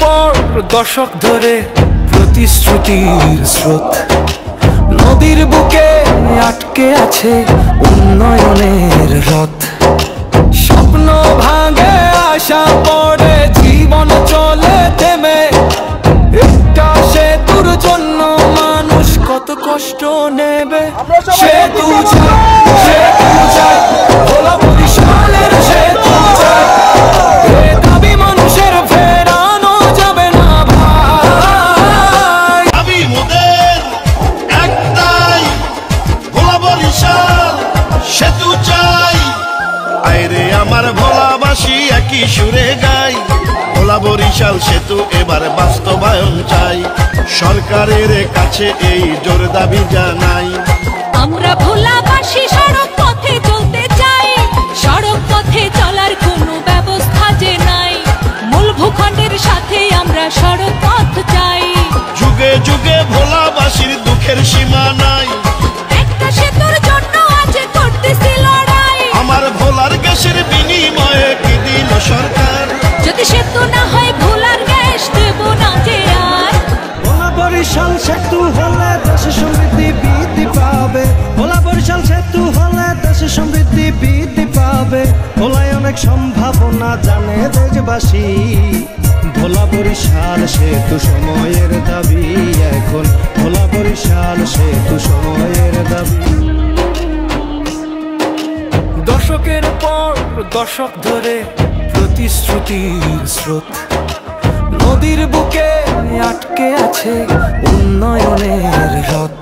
পর দশক ধরে প্রতিশ্রুতির স্রোত, নদীর বুকে আটকে আছে উন্নয়নের রথ। স্বপ্ন ভাঙে, আশা পড়ে, জীবন চলে থেমে। একটা সেতুর জন্য মানুষ কত কষ্ট নেবে। সেতু চাই, সেতু চাই, ভোলা বরিশালের সেতু চাই। এ দাবি মানুষের ফেরানো যাবে না ভাই। দাবি মোদের একটাই, ভোলা বরিশাল সেতু চাই। আইরে আমার ভোলাবাসী একই সুরে গাই, ভোলা বরিশাল সেতু এবার বাস্তবায়ন চাই। সরকারের কাছে এই জোর দাবি জানাই। আমরা ভোলাবাসী সড়ক পথে চলতে চাই, সড়ক পথে চলার কোনো ব্যবস্থা যে নাই। মূল ভূখণ্ডের সাথে আমরা সড়ক পথ চাই। যুগে যুগে ভোলাবাসীর দুঃখের সীমা নাই। একটা সেতুর জন্য আজ করতেছি লড়াই। আমার ভোলার গ্যাসের বিনিময়ে কি দিল সরকার? যদি সেতু না হয় ভোলার গ্যাস দেব না যে আর। ভোলা বরিশাল সেতু হলে দেশে সমৃদ্ধি বৃদ্ধি পাবে। ভোলা বরিশাল সেতু হলে দেশে সমৃদ্ধি বৃদ্ধি পাবে। ভোলায় অনেক সম্ভাবনা জানে দেশবাসী। ভোলা বরিশাল সেতু সময়ের দাবি এখন। ভোলা বরিশাল সেতু সময়ের দাবি। দশকের পর দশক ধরে প্রতিশ্রুতির স্রোত, নদীর বুকে আটকে আছে উন্নয়নের রথ।